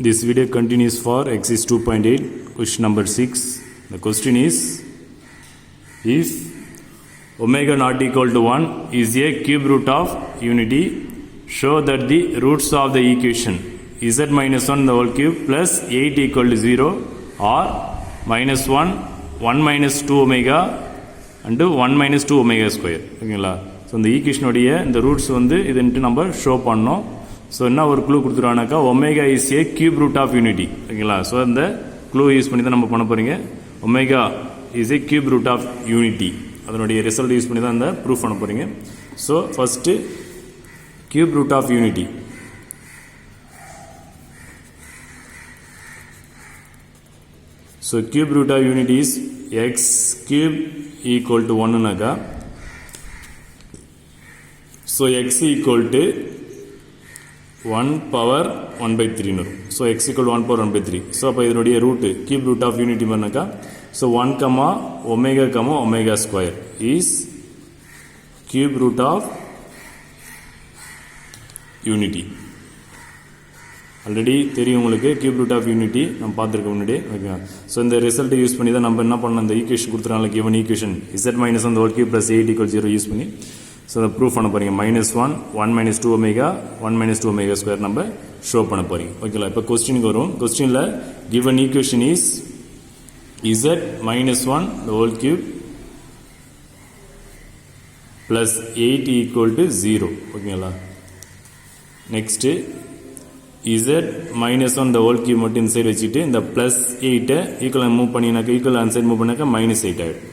This video continues for exercise 2.8, question number 6. The question is, if omega not equal to 1 is a cube root of unity, show that the roots of the equation z minus 1 the whole cube plus 8 equal to 0 or minus 1, 1 minus 2 omega and 1 minus 2 omega square. ஓகேங்களா? So இந்த ஈக்குவேஷனுடைய இந்த roots வந்து இதுன்ட்டு நம்ம show பண்ணோம். So என்ன ஒரு clue கொடுத்துருவானாக்கா omega is a cube root of unity. ஓகேங்களா? ஸோ அந்த க்ளூ யூஸ் பண்ணி தான் நம்ம பண்ண போகிறீங்க. Omega is a cube root of unity, அதனுடைய ரிசல்ட் யூஸ் பண்ணி தான் அந்த ப்ரூஃப் பண்ண போகிறீங்க. So first cube root of unity. So cube root of unity is x cube equal to 1னாக்கா, so x equal to 1 power 1 by 3 வரும். So x equal 1 power 1 by 3. So அப்போ இதனுடைய root cube root of unity பண்ணாக்கா, so 1 comma omega comma omega square is cube root of unity. Already தெரியும் உங்களுக்கு cube root of unity நம்ம பார்த்துருக்க முன்னாடி. Okay, so இந்த ரிசல்ட்டை யூஸ் பண்ணி தான் நம்ம என்ன பண்ணோம், இந்த ஈக்குவேஷன் கொடுத்துருக்காங்க given equation z minus 1 the whole cube plus 8 equal 0 use பண்ணி ஸோ அதை ப்ரூவ் பண்ண போகிறீங்க. -1, 1 minus 2 omega, 1 minus 2 omega square நம்ம ஷோ பண்ண போகிறீங்க. ஓகேங்களா? இப்போ கொஸ்டினுக்கு வரும். கொஸ்டினில் given equation is z minus 1 the whole cube plus 8 equal to 0. ஓகேங்களா? Next z minus 1 the whole cube மட்டும் இன்சைட் வச்சுட்டு இந்த ப்ளஸ் 8 ஈக்குவல் மூவ் பண்ணினாக்கா, ஈக்குவல் அன்சைட் மூவ் பண்ணாக்கா -8 ஆகிடும்.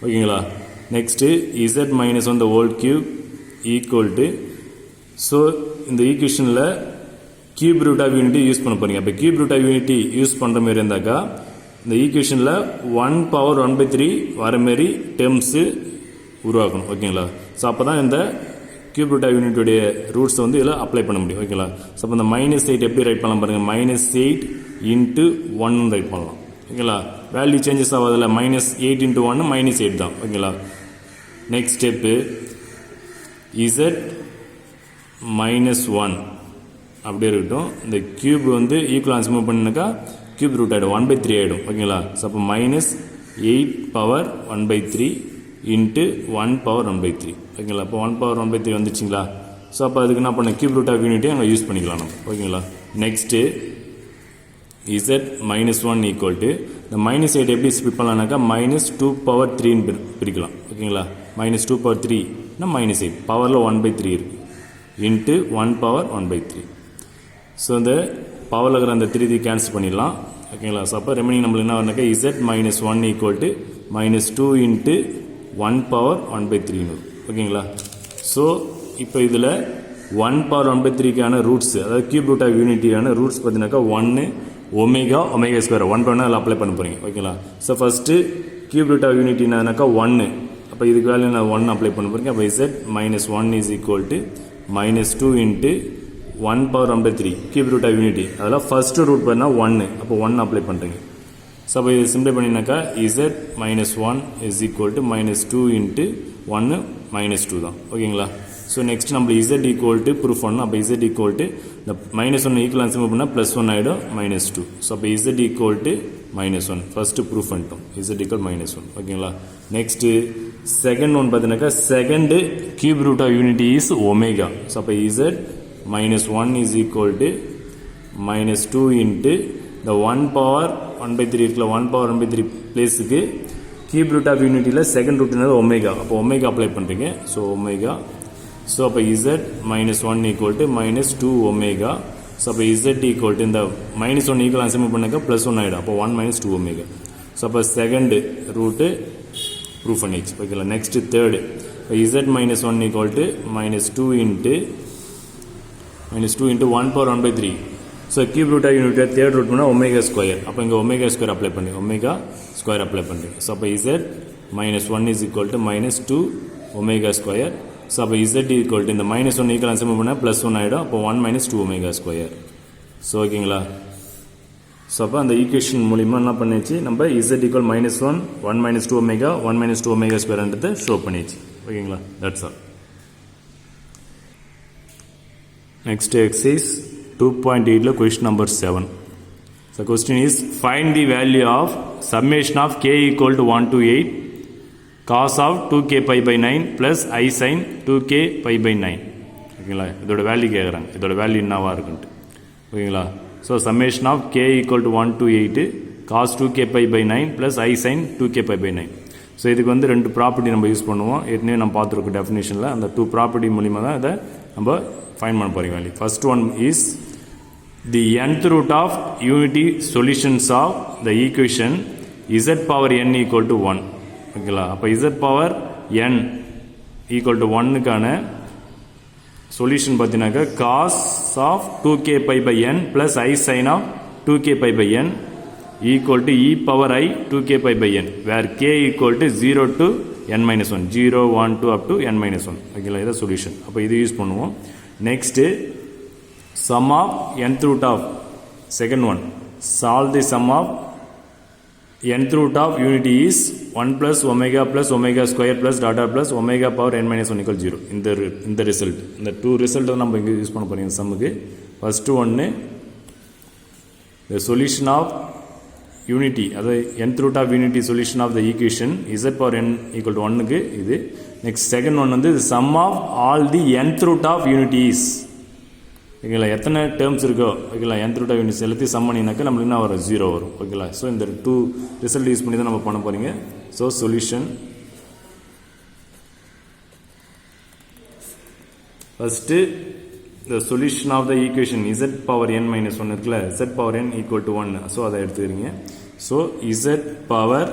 ஓகேங்களா? Next z minus 1 the whole cube equal to, so இந்த ஈக்குவேஷனில் cube root of unity use பண்ண போகிறீங்க. அப்போ cube root of unity use பண்ணுற மாரி இருந்தாக்கா இந்த ஈக்குவேஷனில் 1 power 1 by 3 வர மாரி டேர்ம்ஸு உருவாக்கணும். ஓகேங்களா? ஸோ அப்போ தான் இந்த கியூப் ரூட் ஆஃப் யூனிட்டுடைய ரூட்ஸை வந்து இதில் அப்ளை பண்ண முடியும். ஓகேங்களா? ஸோ அப்போ இந்த -8 எப்படி ரைட் பண்ணலாம் பாருங்கள், -8 into 1 ரைட் பண்ணலாம். ஓகேங்களா? வேல்யூ சேஞ்சஸ் ஆகாதில்ல, -8 into 1 -8 தான். ஓகேங்களா? நெக்ஸ்ட் ஸ்டெப்பு z minus 1 அப்படியே இருக்கட்டும். இந்த கியூப் வந்து ஈக்குவல் ஆன்சர் மூவ் பண்ணினாக்கா கியூப் ரூட் ஆகிடும், 1 by 3 ஆகிடும். ஓகேங்களா? ஸோ அப்போ -8 power 1 by 3 into 1 power 1 by 3. ஓகேங்களா? அப்போ 1 power 1 by 3 வந்துச்சுங்களா? ஸோ அப்போ அதுக்கு என்ன பண்ண, கியூப் ரூட் ஆஃப் யூனிட்டி அங்கே யூஸ் பண்ணிக்கலாம் நம்ம. ஓகேங்களா? Next z minus 1 equal to இந்த -8 எப்படி ஸ்பிட் பண்ணலாம்னாக்கா -2 power 3 பிரிக்கலாம். ஓகேங்களா? -2 power 3 -8 பவரில் 1 by 3 இருக்குது இன்ட்டு 1 power 1 by 3. ஸோ இந்த பவரில் இருக்கிற அந்த 3 கேன்சல் பண்ணிடலாம். ஓகேங்களா? ஸோ அப்போ ரெமைனிங் நம்மளுக்கு என்ன வரனாக்கா z minus 1 equal to -2 into 1 power 1 by 3 வரும். ஓகேங்களா? ஸோ இப்போ இதில் 1 power 1 by 3க்கான ரூட்ஸ், அதாவது கியூப் ரூட் ஆஃப் யூனிட்டியான ரூட்ஸ் பார்த்தீங்கன்னாக்கா 1 ஒமேகா ஒமேகா ஸ்கொயர் 1 பண்ணால் அதில் அப்ளை பண்ண போகிறீங்க. ஓகேங்களா? So first cube root of யூனிட்டினாக்கா 1, அப்போ இதுக்கு வேல்யூ நான் 1 அப்ளை பண்ண போகிறீங்க. அப்போ z minus 1 is equal to -2 into 1 power 1 by 3 cube root of unity, அதெல்லாம் ஃபஸ்ட்டு ரூட் பண்ணால் 1, அப்போ 1 அப்ளை பண்ணுறீங்க. ஸோ அப்போ இது சிம்பிளை பண்ணினாக்கா z minus 1 is equal to -2 into 1 -2 தான். ஓகேங்களா? ஸோ நெக்ஸ்ட் நம்ம z ஈக்குவல் டு ப்ரூஃப் பண்ணணும். அப்போ z ஈக்குவல் டு இந்த -1 ஈக்குவல் ஆன்சர் மூவ் பண்ணால் +1 ஆகிடும், -2. ஸோ அப்போ z equal to -1 first proof பண்ணிட்டோம். z ஈக்குவல் -1. ஓகேங்களா? நெக்ஸ்ட்டு செகண்ட் ஒன் பார்த்தீங்கன்னாக்கா second cube root of unity is omega. So அப்போ z minus 1 is equal to -2 into இந்த 1 power 1 by 3 இருக்குல்ல, 1 power 1 by 3 பிளேஸுக்கு கியூப் ரூட் ஆஃப் யூனிட்டியில் செகண்ட் ரூட்னால ஒமேகா, அப்போ ஒமேகா அப்ளை பண்ணுறீங்க. ஸோ ஒமேகா, ஸோ அப்போ z minus 1 equal to -2 omega. So அப்போ z equal to இந்த -1 ஈக்குவல் ஆன்சர் மூவ் பண்ணாக்கா +1 ஆகிடும், அப்போ 1 minus 2 ஒமேகா. ஸோ அப்போ செகண்டு ரூட்டு ப்ரூஃப் பண்ணிச்சு. ஓகேங்களா? நெக்ஸ்ட்டு தேர்டு, இப்போ z minus 1 equal to -2 into 1 power 1 by 3. So cube root of யூனிட்டியை தேர்ட் ரூட் பண்ணால் ஒமேகா ஸ்கொயர், அப்போ இங்கே ஒமேகா ஸ்கொயர் அப்ளை பண்ணி ஒமேகா ஸ்கொயர் அப்ளை பண்ணுறீங்க. ஸோ அப்போ z minus 1 is equal to -2 omega square. So அப்போ z equal to இந்த -1 equal answer move பண்ணால் +1 ஆகிடும், அப்போ 1 minus 2 ஒமேகா ஸ்கொயர். ஸோ ஓகேங்களா? ஸோ அப்போ அந்த ஈக்குவேஷன் மூலிமா என்ன பண்ணிச்சு, நம்ம z equal -1, 1 minus 2 omega, 1 minus 2 omega ஸ்கொயர்ன்றதை ஷோ பண்ணிச்சு. ஓகேங்களா? That's all. Next exercise 2.8 question number 7. So question is find the value of summation of k equal to 1 to 8 cos of 2k pi by 9 plus I sin 2k pi by 9. ஓகேங்களா, இதோட value கேட்குறாங்க. இதோட value என்னவா இருக்குன்ட்டு. ஓகேங்களா, so summation of k equal to 1 to 8 cos 2k pi by 9 plus I sin 2k pi by 9. So இதுக்கு வந்து ரெண்டு ப்ராப்பர்ட்டி நம்ம யூஸ் பண்ணுவோம். ஏற்கனவே நம்ம பார்த்துருக்கோம் டெஃபினேஷனில். அந்த டூ ப்ராப்பர்ட்டி மூலிமா தான் இதை நம்ம ஃபைண்ட் பண்ண போகிறோம் value. First one is the nth root of unity solutions of the equation z power n equal to 1. ஓகேங்களா, அப்போ z power n equal to 1க்கான சொல்யூஷன் பார்த்தீங்கன்னாக்கா cos of 2k pi by n plus I sin of 2k pi by n equal to e power I 2k pi by n where k equal to 0 to n minus 1, 0, 1, 2 up to n minus 1. ஓகேங்களா, இதான் solution. அப்போ இது use பண்ணுவோம். Next sum of nth root of second one, solve the sum of nth root of unity is 1 plus omega square plus data plus omega power n minus 1 equal 0. இந்த result, இந்த two result நம்ம இங்கே use பண்ண போறோம். சம்முக்கு first one the solution of unity, அதாவது nth root of unity solution of the equation z power n equal to 1 க்கு இது. next second one வந்து the sum of all the nth root of unity is. ஓகேங்களா, எத்தனை terms இருக்கோ ஓகேங்களா nth root of unity எல்லாத்தையும் some பண்ணினாக்கா நம்மளுக்கு என்ன வரும், 0 வரும். ஓகேங்களா, ஸோ இந்த டூ ரிசல்ட் யூஸ் பண்ணி தான் நம்ம பண்ண போறீங்க. So solution first the solution of the equation z power n minus 1 இருக்குல்ல, z power n equal to 1. So அதை எடுத்துக்கிறீங்க. So z power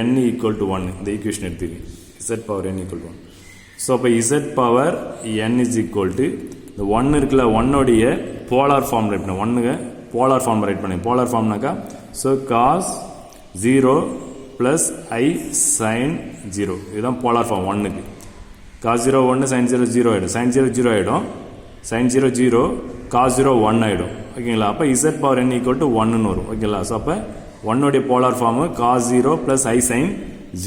n equal to 1 இந்த ஈக்குவேஷன் எடுத்துக்கிறீங்க. z power n equal to 1. So அப்போ z power n is equal to இந்த 1 இருக்குல்ல, 1உடைய polar form write பண்ண, 1க்கு போலார் ஃபார்ம் ரைட் பண்ணி, போலார் ஃபார்ம்னாக்கா so cos 0 plus I sin 0 இதுதான் போலார் ஃபார்ம் 1க்கு. cos 0 1, sin 0 0 ஆகிடும், sin 0 0 ஆகிடும், sin 0 0, cos 0 1 ஆகிடும். ஓகேங்களா, அப்போ z power n equal to 1ன்னு வரும். ஓகேங்களா, ஸோ அப்போ 1உடைய polar form cos 0 plus I sin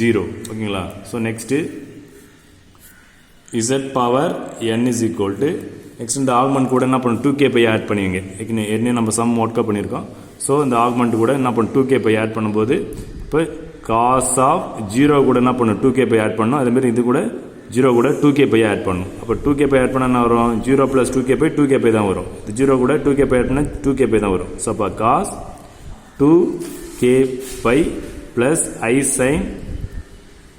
0. ஓகேங்களா, so next z power n is equal to next இந்த ஆக்மெண்ட் கூட என்ன பண்ணும், 2k பை ஆட் பண்ணுவீங்க. ஏற்கனவே நம்ம சம் ஒர்க்கப் பண்ணியிருக்கோம். ஸோ இந்த ஆக்மெண்ட் கூட என்ன பண்ணும், 2k பை ஆட் பண்ணும்போது இப்போ காஸ் ஆஃப் 0 கூட என்ன பண்ணும், 2k பை ஆட் பண்ணணும். அதேமாதிரி இது கூட 0 கூட 2k பை ஆட் பண்ணணும். அப்போ 2k பை ஆட் பண்ணால் என்ன வரும், 0 plus 2k by 2k by தான் வரும். இது 0 கூட 2k பை ஆட் பண்ணால் 2k பை தான் வரும். ஸோ அப்போ cos 2k pi plus I sin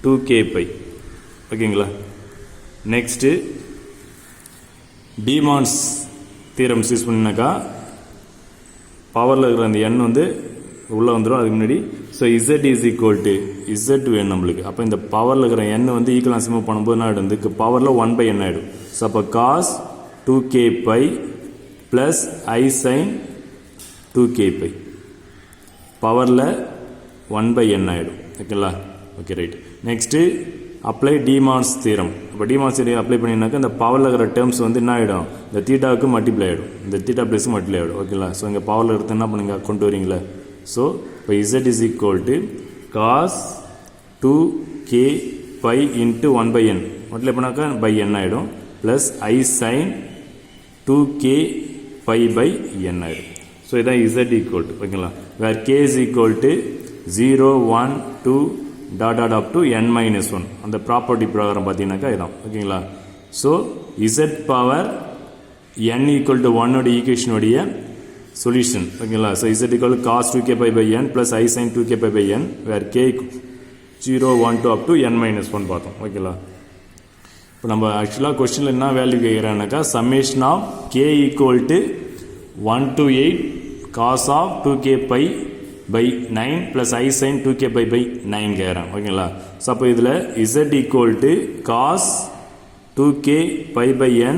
2k pi. ஓகேங்களா, நெக்ஸ்ட்டு டிமான்ஸ் தியரம்ஸ் யூஸ் பண்ணினாக்கா பவரில் இருக்கிற அந்த எண் வந்து உள்ளே வந்துடும். அதுக்கு முன்னாடி so z is equal to z வேணும் நம்மளுக்கு. அப்போ இந்த பவரில் இருக்கிற எண் வந்து ஈக்குவலன்ஸ் மூவ் பண்ணும்போது என்ன ஆகிடும், இதுக்கு பவரில் 1 by n ஆகிடும். ஸோ அப்போ cos 2k pi plus I sin 2k pi பவரில் 1 by n ஆகிடும். ஓகேங்களா, okay right. Next apply De Moivre's theorem. இப்போ டிமான்ஸ் தியரம் அப்ளை பண்ணினாக்கா இந்த பவரில் இருக்கிற டேர்ம்ஸ் வந்து என்ன ஆகிடும், இந்த தீட்டாவுக்கு மல்டிப்ளை ஆகிடும், இந்த தீட்டா ப்ளஸ் மல்டிப்ளை ஆகிடும். ஓகேங்களா, ஸோ இங்கே பவரில் இருக்கிறது என்ன பண்ணுங்க, கொண்டு வரீங்களா. ஸோ இப்போ z is equal to cos 2k pi into 1 by n multiply பண்ணாக்கா பை n ஆகிடும், plus I sin 2k pi pi n ஆகிடும். ஸோ இதான் z ஈக்குவல் டு. ஓகேங்களா, where k is equal to 0, 1, 2 dot dot up to n minus 1 அந்த property program பார்த்தீங்கன்னாக்கா இதான். ஓகேங்களா, so z power n equal to 1 ஈக்குவேஷனுடைய solution. ஓகேங்களா, so z equal cos 2k pi pi n plus I sin 2k pi pi n where k 0, 1, 2 up to n minus 1 பார்த்தோம். ஓகேங்களா, இப்போ நம்ம ஆக்சுவலாக கொஸ்டினில் என்ன வேல்யூ கேட்குறாங்கனாக்கா summation of k equal to 1 to 8 cos of 2k pi by 9 plus I sin 2k by 9 கேட்குறேன். ஓகேங்களா, ஸோ அப்போ இதில் z equal to cos 2k pi pi n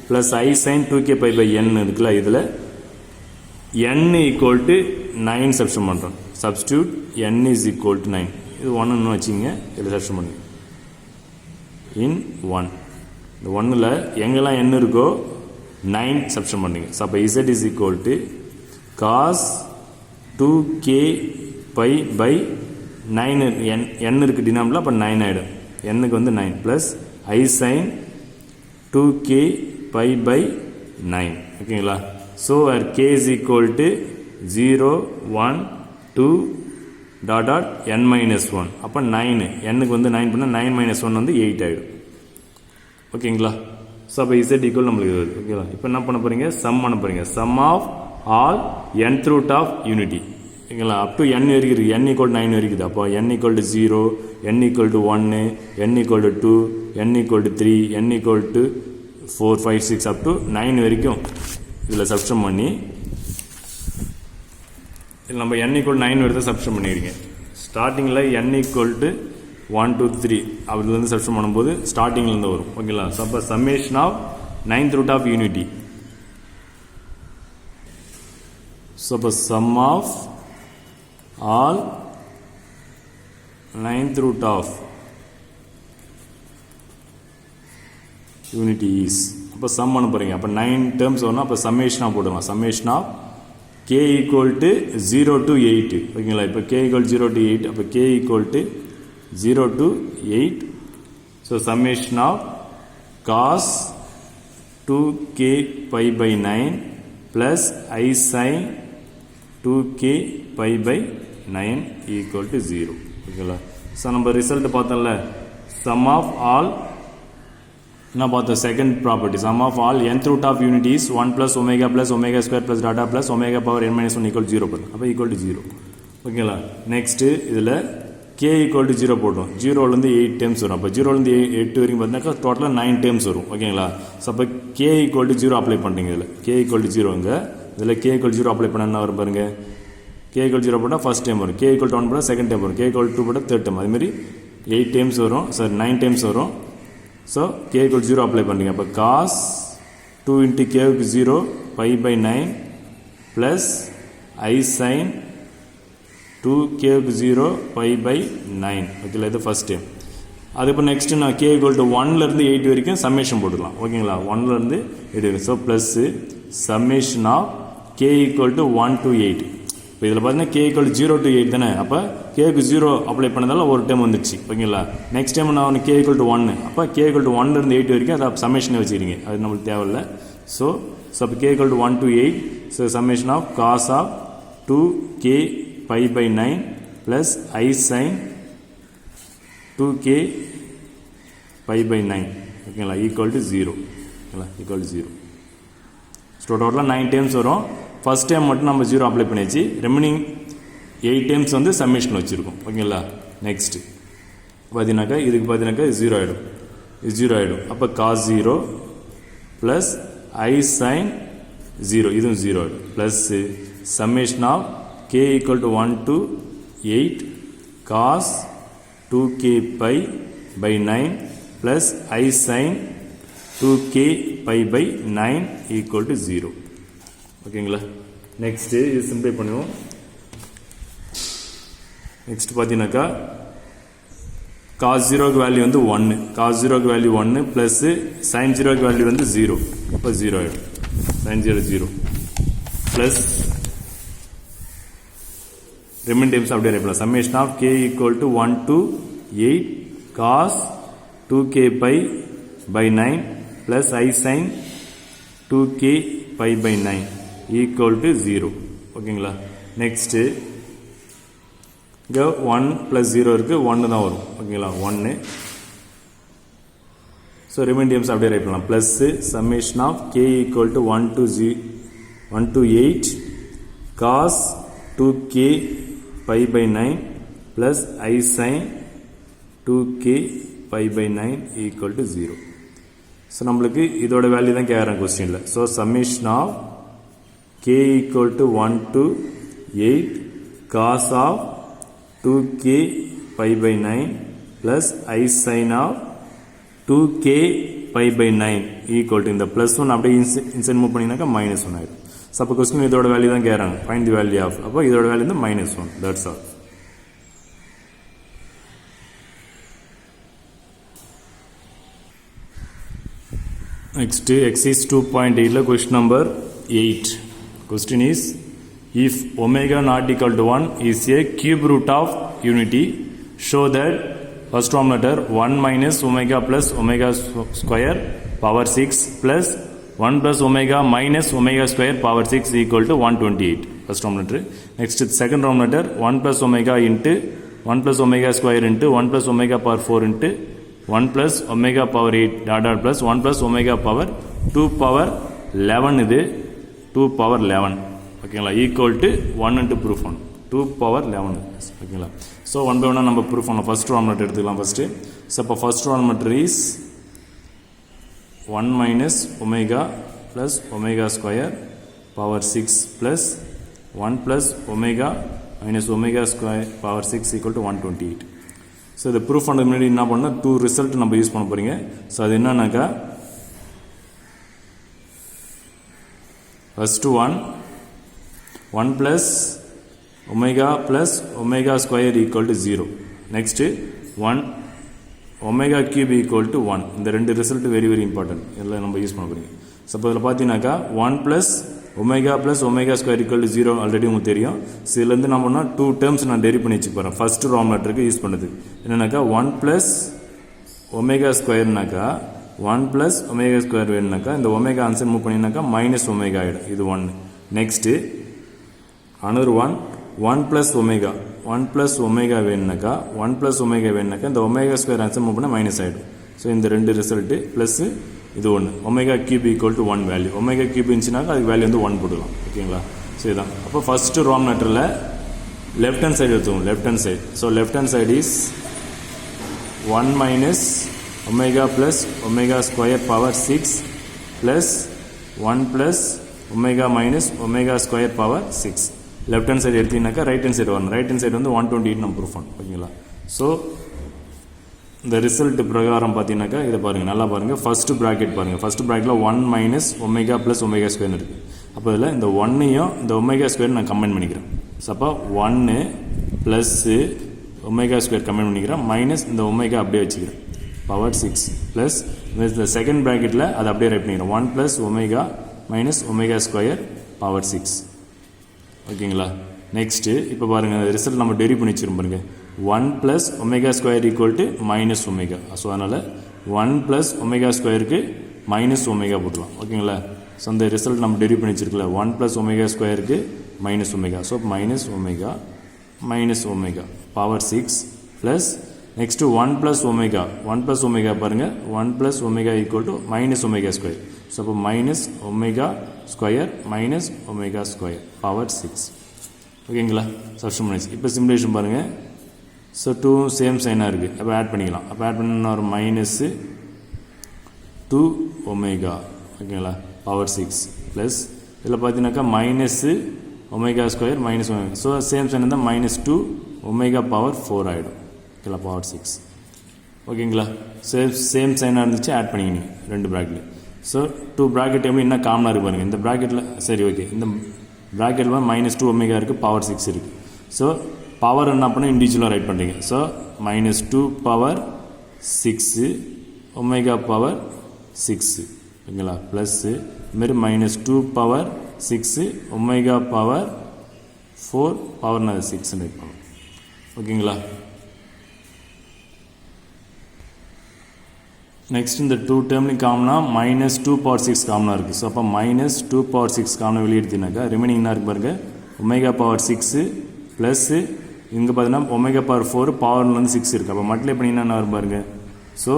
plus I sin 2k pi pi n இருக்குல்ல, இதில் n equal to 9 substitute பண்ணுறோம். Substitute n is equal to 9. இது 1ன்னு வச்சுங்க, இதில் சப்ஸ்டியூட் பண்ணுங்க இன் 1. இந்த 1ல் எங்கெல்லாம் n இருக்கோ 9 சப்ஸ்டியூட் பண்ணுங்க. ஸோ அப்போ z is equal to cos 2k pi pi 9 n இருக்குது டினாமில், அப்போ 9 ஆகிடும். n-க்கு வந்து 9 plus I sin 2k pi pi 9. ஓகேங்களா, so k is equal to 0 1 2 dot dot n minus 1 அப்போ 9 nக்கு வந்து 9 பண்ணால் 9 minus 1 வந்து 8 ஆகிடும் ஓகேங்களா ஸோ அப்போ z ஈக்குவல் நம்மளுக்கு வருது ஓகேங்களா இப்போ என்ன பண்ண போகிறீங்க சம் பண்ண போகிறீங்க sum of all nth root of unity ஓகேங்களா அப் டு n வரைக்கும் இருக்குது n ஈக்குவல் 9 வரைக்கும் இருக்குது அப்போ n equal to 0 n equal to 1 n equal to 2 n equal to 3 n equal to 4 5 6 up to 9 வரைக்கும் இதில் சப்ஸ்டிட் பண்ணி இதில் நம்ம n ஈக்குவல் 9 எடுத்து சப்ஸ்டிட் பண்ணிடுங்க ஸ்டார்டிங்கில் n ஈக்குவல் டு 1 2 3 அதுலேருந்து சப்ஸ்டிட் பண்ணும்போது ஸ்டார்டிங்லேருந்து வரும் ஓகேங்களா ஸோ அப்போ summation of 9th root of unity so அப்போ sum of all 9th root of unity is அப்போ சம் பண்ண போகிறீங்க அப்போ 9 டேர்ம்ஸ் வரணும் அப்போ சம்மேஷனாக போடுவோம் summation of k equal to 0 to 8 ஓகேங்களா இப்போ k ஈக்குவல் 0 to 8 அப்போ k equal to 0 to 8 so summation of cos 2k pi by 9 plus I sin 2k pi by 9 equal to 0 ஓகேங்களா ஸோ நம்ம ரிசல்ட் பார்த்தோம்ல sum of all என்ன பார்த்தோம் second property sum of all nth root of unity is 1 plus omega square plus data plus omega power n minus 1 equal to 0 பண்ணும் அப்போ equal to 0 ஓகேங்களா next இதில் k equal to 0 போட்டோம் 0லேருந்து 8 times வரும் அப்போ 0லேருந்து 8 வரைக்கும் பார்த்தீங்கன்னா டோட்டலாக 9 டைம்ஸ் வரும் ஓகேங்களா ஸோ அப்போ k ஈக்குவல் டு 0 அப்ளை பண்ணுறீங்க இதில் k ஈக்குவல் டு 0ங்க இதில் k ஈக்குவல் 0 அப்ளை பண்ண என்ன வரும் பாருங்க k ஈக்குவல் 0 போட்டால் ஃபர்ஸ்ட் டைம் வரும் k ஈக்குவல் 1 போட்டால் செகண்ட் டைம் வரும் k ஈக்குவல் 2 போட்டால் தேர்ட் டைம் அதுமாரி 8 டைம்ஸ் வரும் சார் 9 டைம்ஸ் வரும் ஸோ k equal 0 அப்ளை பண்ணுறீங்க அப்போ cos 2 into k 0 pi by 9 plus I sin 2 k 0 pi by 9 ஓகேங்களா இது ஃபர்ஸ்ட் டைம் அதுக்கு நெக்ஸ்ட்டு நான் k equal to 1லேருந்து 8 வரைக்கும் சம்மேஷன் போட்டுக்கலாம் ஓகேங்களா 1லேருந்து 8 வரைக்கும் so plus summation of k equal to 1 to 8 இப்போ இதில் பார்த்தீங்கன்னா k equal to 0 to 8 தானே அப்போ கேக்கு 0 அப்ளை பண்ணதால ஒரு டைம் வந்துடுச்சு ஓகேங்களா நெக்ஸ்ட் டைம் நான் k equal to 1 அப்போ k equal to 1லேருந்து 8 வரைக்கும் அதை சம்மேஷனை வச்சுக்கிறீங்க அது நம்மளுக்கு தேவையில்லை ஸோ அப்போ k equal to 1 to 8 so summation of cos of 2k pi by 9 plus I sin 2k pi by 9 ஓகேங்களா ஈக்குவல் டு 0 ஓகேங்களா ஈக்குவல் டு 0 ஸோ டோட்டலாக 9 டைம்ஸ் வரும் ஃபர்ஸ்ட் டைம் மட்டும் நம்ம 0 அப்ளை பண்ணியாச்சு ரெமினிங் 8 டைம்ஸ் வந்து சம்மேஷன் வச்சுருக்கோம் ஓகேங்களா நெக்ஸ்ட்டு பார்த்தீங்கன்னாக்கா இதுக்கு பார்த்தீங்கன்னாக்கா 0 ஆகிடும் இது 0 ஆகிடும் அப்போ cos 0 ப்ளஸ் I sin 0 இதுவும் 0 ஆகிடும் plus summation of k equal to 1 to 8 cos 2k pi by 9 plus I sin 2k pi by 9 equal to 0 ஓகேங்களா நெக்ஸ்ட்டு இது சிம்பிளை பண்ணுவோம் நெக்ஸ்ட் பார்த்தீங்கன்னாக்கா cos 0க்கு வேல்யூ வந்து 1 cos 0க்கு வேல்யூ 1 ப்ளஸ் sin 0க்கு வேல்யூ வந்து 0 அப்போ 0 ஆகிடும் sin 0 0 ப்ளஸ் ரிமைன் டைம்ஸ் அப்படியே இருக்கலாம் summation of k equal to 1 to 8 cos 2k pi by 9 plus I sin 2k pi by 9 equal to 0 ஓகேங்களா நெக்ஸ்ட்டு இங்கே 1 ப்ளஸ் 0 இருக்குது 1 தான் வரும் ஓகேங்களா 1 ஸோ ரிமைன் டைம்ஸ் அப்படியே ரைட் பண்ணலாம் plus summation of k equal to 1 to 8 cos 2k pi by 9 plus I sin 2k pi by 9 equal to 0 so நம்மளுக்கு இதோட வேல்யூ தான் கேட்குறேன் கொஸ்டினில் so summation of k equal to 1 to 8 cos of 2k pi by 9 plus I sin of 2k pi by 9 equal to இந்த plus 1 அப்படியே inside move பண்ணினாக்கா minus 1 ஆயிடும் so அப்போ question இதோட வேல்யூ தான் கேட்குறாங்க ஃபைண்ட் தி வேல்யூ ஆஃப் அப்போ இதோட value வந்து -1 that's all next exercise 2.8 question number 8 question is if omega not equal to 1 is a cube root of unity show that first term letter 1 minus omega plus omega square power 6 plus 1 plus omega minus omega square power 6 equal to 128 first denominator. Next second denominator 1 plus omega into 1 plus omega square into 1 plus omega power 4 into 1 plus omega power 8 dot dot plus 1 plus omega power 2 power 11 இது 2 power 11 ஓகேங்களா equal to 1 into proof on 2 power 11 ஓகேங்களா. So 1 by 1 நம்ம proof பண்ணலாம். First denominator எடுத்துக்கலாம் first. So அப்போ first denominator is 1 minus omega plus omega square power 6 plus 1 plus omega minus omega square power 6 equal to 128. So இதை proof பண்ணுறது முன்னாடி என்ன பண்ணால் 2 ரிசல்ட் நம்ம யூஸ் பண்ண போகிறீங்க. ஸோ அது என்னன்னாக்கா first 1 plus omega square equal to 0. Next 1 omega cube equal to 1. இந்த ரெண்டு ரிசல்ட் வெரி வெரி இம்பார்ட்டன்ட், எல்லாம் நம்ம யூஸ் பண்ண போகிறீங்க. ஸோ இப்போ இதில் பார்த்தீங்கன்னாக்கா 1 plus omega square equal to 0 already உங்களுக்கு தெரியும். ஸோ இதுலேருந்து நான் பண்ணால் 2 டேர்ம்ஸ் நான் டெரிவ் பண்ணி வச்சு போகிறேன். ஃபர்ஸ்ட் denominatorக்கு யூஸ் பண்ணுது என்னன்னாக்கா 1 plus omega squareனாக்கா 1 plus omega square வேணுனாக்கா இந்த omega ஆன்சர் மூவ் பண்ணினாக்கா மைனஸ் omega ஆகிடும். இது 1. நெக்ஸ்ட்டு another 1 plus omega வேணுனாக்கா 1 plus omega வேணுனாக்கா இந்த omega square ஆன்சர் மூவ் பண்ணால் மைனஸ் ஆகிடும். ஸோ இந்த ரெண்டு ரிசல்ட்டு ப்ளஸ் இது 1 omega cube equal to 1 value. omega cube இருந்துச்சுனாக்கா அதுக்கு வேல்யூ வந்து 1 போட்டுக்கலாம் ஓகேங்களா. ஸோ இதுதான். அப்போ ஃபஸ்ட்டு denominatorல லெஃப்ட் ஹேண்ட் சைடு எடுத்துவோம். Left hand side, so left hand side is 1 minus omega plus omega square power 6 plus 1 plus omega minus omega square power 6. Left hand side எடுத்தீங்கன்னாக்கா ரைட் ஹேண்ட் சைடு வரணும். Right hand side வந்து 128 நம்ம proof பண்ணணும் ஓகேங்களா. So இந்த result பிரகாரம் பார்த்தீங்கன்னாக்கா இதை பாருங்கள், நல்லா பாருங்கள். ஃபஸ்ட்டு ப்ராக்கெட் பாருங்கள். ஃபஸ்ட்டு ப்ராக்கெட்டில் 1 minus omega plus omega square இருக்குது. அப்போ இதில் இந்த 1ஐயும் இந்த omega square நான் கம்பைன் பண்ணிக்கிறேன். ஸோ அப்போ 1 ப்ளஸ்ஸு omega square கம்பைன் பண்ணிக்கிறேன், மைனஸ் இந்த omega அப்படியே வச்சுக்கிறேன் பவர் 6 ப்ளஸ் இந்த செகண்ட் ப்ராக்கெட்டில் அதை அப்படியே ரைட் பண்ணிக்கிறேன் 1 plus omega minus omega square power 6 ஓகேங்களா. நெக்ஸ்ட்டு இப்போ பாருங்கள் ரிசல்ட் நம்ம டெரிவ் பண்ணி வச்சுருக்கோம் பாருங்கள். 1 plus omega square equal to minus omega. So அதனால் 1 plus omega ஸ்கொயருக்கு மைனஸ் omega போட்டுக்கலாம் ஓகேங்களா. ஸோ அந்த ரிசல்ட் நம்ம டெரிவ் பண்ணி வச்சுருக்கல 1 plus omega ஸ்கொயருக்கு minus omega. So minus omega power 6 plus next 1 plus omega பாருங்கள் 1 plus omega equal to minus omega square. So அப்போ minus omega square minus omega square power 6 ஓகேங்களா. சப்ஸ்டிட்யூஷன் இப்போ simulation பாருங்கள். So 2 same சைனாக இருக்குது. அப்போ add பண்ணிக்கலாம். அப்போ ஆட் பண்ண ஒரு மைனஸ்ஸு 2 omega ஓகேங்களா பவர் 6 ப்ளஸ் இதில் பார்த்தீங்கன்னாக்கா minus omega square minus omega. So same sign இருந்தால் மைனஸ் 2 omega பவர் 4 ஆகிடும் ஓகேங்களா பவர் 6 ஓகேங்களா. சேம் சைனாக இருந்துச்சு ஆட் பண்ணிக்கிங்க ரெண்டு ப்ராக்கெட். ஸோ 2 ப்ராக்கெட் எப்படி என்ன காமனாக இருக்கு பாருங்கள். இந்த ப்ராக்கெட்டில் சரி ஓகே இந்த ப்ராக்கெட்டில் மைனஸ் 2 omega இருக்குது பவர் 6 இருக்குது. ஸோ பவர் என்ன பண்ணால் இண்டிவிஜுவலாக ரைட் பண்ணுறீங்க. So minus 2 power 6 omega power 6 ஓகேங்களா ப்ளஸ்ஸு இதுமாரி minus 2 power 6 omega power 4 power 6 right பண்ணணும் ஓகேங்களா. நெக்ஸ்ட் இந்த 2 டேர்ம்லையும் காமனாக மைனஸ் 2 பவர் 6 காமனாக இருக்குது. ஸோ அப்போ மைனஸ் 2 பவர் 6 காமனாக வெளியெடுத்தீங்கன்னாக்கா ரிமைனிங் என்ன இருக்கு பாருங்கள் omega பவர் 6 ப்ளஸ்ஸு இங்கே பார்த்தீங்கன்னா omega பவர் 4 பவர்லேருந்து 6 இருக்குது. அப்போ மல்டிப்ளை பண்ணிங்கன்னா என்ன வரும் பாருங்கள். ஸோ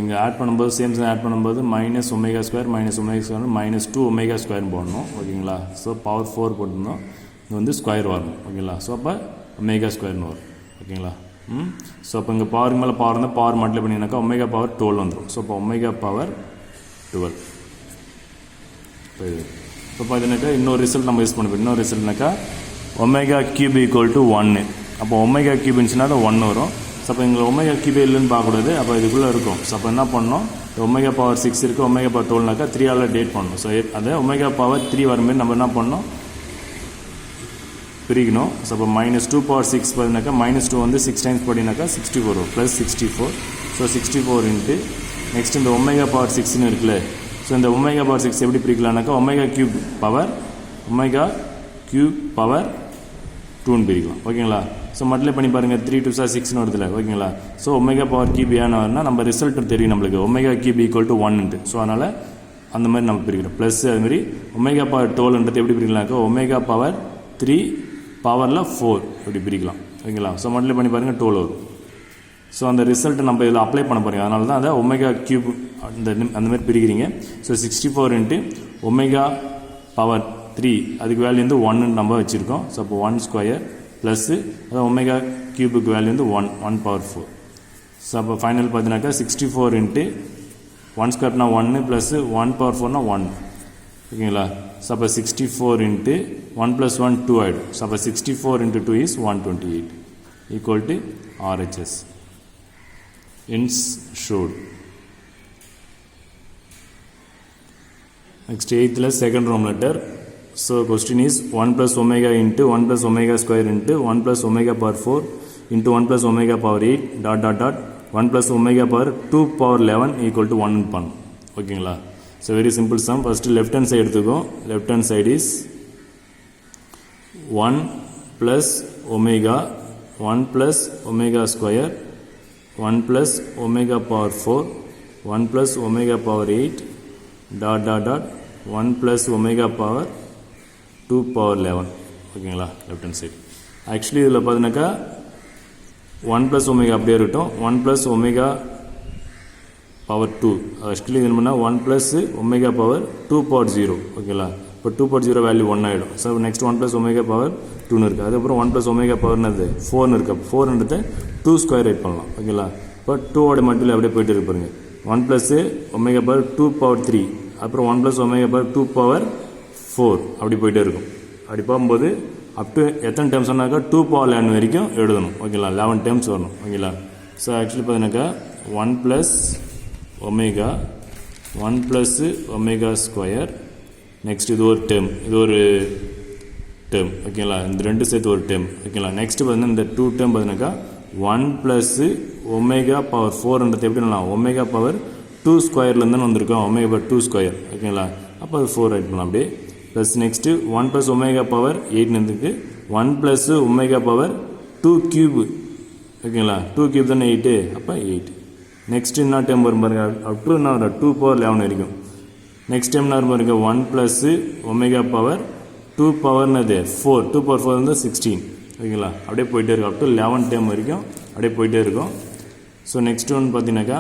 இங்கே ஆட் பண்ணும்போது சேம் ஆட் பண்ணும்போது minus omega square minus -2 omega ஸ்கொயர்னு போடணும் ஓகேங்களா. ஸோ பவர் 4 போட்டுருந்தோம், இது வந்து ஸ்கொயர் வரணும் ஓகேங்களா. ஸோ அப்போ omega ஸ்கொயர்னு வரும் ஓகேங்களா. ஸோ அப்போ இங்கே பவருக்கு மேலே பவர் இருந்தால் பவர் மல்டிப்ளை பண்ணிங்கனாக்கா omega பவர் 12 வந்துடும். ஸோ அப்போ omega பவர் 12 இப்போ பார்த்தீங்கன்னாக்கா இன்னொரு ரிசல்ட் நம்ம யூஸ் பண்ணுவோம். இன்னொரு ரிசல்ட்னாக்கா omega கியூப் ஈக்குவல் டு 1. அப்போ omega கியூப் இருந்துச்சுன்னா அது 1 வரும். ஸோ அப்போ எங்களுக்கு omega கியூப் இல்லைன்னு பார்க்கக்கூடாது, அப்போ இதுக்குள்ளே இருக்கும். ஸோ அப்போ என்ன பண்ணணும், omega பவர் 6 இருக்குது, omega பவர் 12னாக்கா 3ஆல் டேட் பண்ணணும். ஸோ அதை omega பவர் 3 வரும்போது நம்ம என்ன பண்ணணும் பிரிக்கணும். ஸோ அப்போ -2 பவர் 6 பார்த்தீங்கன்னாக்கா -2 வந்து 6 டைம்ஸ் போட்டிங்கனாக்கா 64 வரும் ப்ளஸ் 64. ஸோ 64 இன்ட்டு நெக்ஸ்ட் இந்த omega பவர் 6ன்னு இருக்குல்ல. ஸோ இந்த omega பவர் 6 எப்படி பிரிக்கலாம்னாக்கா omega கியூப் பவர் 2ன்னு பிரிக்கலாம் ஓகேங்களா. ஸோ மல்டிப்ளை பண்ணி பாருங்கள் 3 2 6ன்னு வருதுல ஓகேங்களா. ஸோ omega பவர் கியூப் ஏன்னா நம்ம ரிசல்ட் தெரியும் நம்மளுக்கு omega cube equal to 1. So அதனால் அந்த மாதிரி நம்ம பிரிக்கிறோம். ப்ளஸ் அதுமாதிரி ஒமேகா பவர் 12ன்றது எப்படி பிரிக்கலாம்க்கா ஒமேகா பவர் 3 பவரில் 4 இப்படி பிரிக்கலாம். ஓகேங்களா? ஸோ மல்டிப்ளை பண்ணி பாருங்கள் 12 வரும். ஸோ அந்த ரிசல்ட்டை நம்ம இதில் அப்ளை பண்ண போகிறோம். அதனால தான் அதை ஒமேகா கியூப் அந்த மாதிரி பிரிக்கிறீங்க. ஸோ 64 இன்ட்டு ஒமேகா பவர் 3 அதுக்கு வேல்யூ வந்து 1 நம்ம வச்சுருக்கோம். ஸோ அப்போ 1 ஸ்கொயர் ப்ளஸ்ஸு அதான் ஒமேகா கியூபுக்கு வேல்யூ வந்து 1 பவர் 4. ஸோ அப்போ ஃபைனல் பார்த்தீங்கன்னாக்கா 64 இன்ட்டு 1 ஸ்கொயர்னா 1 ப்ளஸ்ஸு 1 பவர் 4னா 1. ஓகேங்களா? ஸோ அப்போ 64 இன்ட்டு 1 + 1 2 ஆகிடும். ஸோ அப்போ 64 into 2 is 128 equal to RHS. Hence showed. Next 8th second Roman letter. So question is 1 plus omega into 1 plus omega square into 1 plus omega power 4 into 1 plus omega power 8 dot dot dot 1 plus omega power 2 power 11 equal to 1 pan. Okay, so very simple sum. First left hand side to go. Left hand side is 1 plus omega 1 plus omega square 1 plus omega power 4 1 plus omega power 8 dot dot dot 1 plus omega power 2 power 11. ஓகேங்களா? Left hand side actually இதில் பார்த்தீங்கன்னாக்கா 1 plus omega அப்படியே இருக்கட்டும். 1 plus omega power 2 actually இது பண்ணால் 1 plus omega power 2 power 0. ஓகேங்களா? இப்போ 2 power 0 value 1 ஆகிடும். So next 1 plus omega power 2ன்னு இருக்குது. அதுக்கப்புறம் 1 plus omega powerனது 4ன்னு இருக்குது. 4ன்றதை 2 ஸ்கொயர் ரைட் பண்ணலாம். ஓகேங்களா? இப்போ 2ஓட மட்டும் அப்படியே போயிட்டு இருக்கு பாருங்க. 1 plus omega power 2 power 3 அப்புறம் 1 plus omega power 2 power 4 அப்படி போயிட்டே இருக்கும். அப்படி போகும்போது அப் டு எத்தனை டைம்ஸ் சொன்னாக்கா 2 power 11 வரைக்கும் எழுதணும். ஓகேங்களா? 11 டைம்ஸ் வரணும். ஓகேங்களா? ஸோ ஆக்சுவலி பார்த்தீங்கன்னாக்கா 1 plus omega 1 plus omega square next இது ஒரு டேர்ம் இது ஒரு டேர்ம். ஓகேங்களா? இந்த ரெண்டு சேர்த்து ஒரு டேர்ம். ஓகேங்களா? நெக்ஸ்ட் பார்த்தீங்கன்னா இந்த 2 டேர்ம் பார்த்தீங்கன்னாக்கா 1 plus omega power 4ன்றது எப்படி பண்ணலாம் omega power 2 ஸ்கொயர்லேருந்து தானே வந்திருக்கோம். omega power 2 square. ஓகேங்களா? அப்போ அது 4 ரைட் பண்ணலாம் அப்படியே. Plus next 1 plus omega power 8ன்னு 1 plus omega power 2 cube. ஓகேங்களா? 2 கியூப் தானே 8. அப்போ 8. நெக்ஸ்ட் என்ன டைம் வரும் பாருங்க அப் டு என்ன வரும் 2 power 11 வரைக்கும். நெக்ஸ்ட் டைம் என்ன வரும் பாருங்க 1 plus omega power 2 பவர்னது 4 2 power 4 வந்து 16. ஓகேங்களா? அப்படியே போயிட்டே இருக்கும் அப் டு 11 டைம் வரைக்கும் அப்படியே போயிட்டே இருக்கும். ஸோ நெக்ஸ்ட் ஒன்று பார்த்தீங்கன்னாக்கா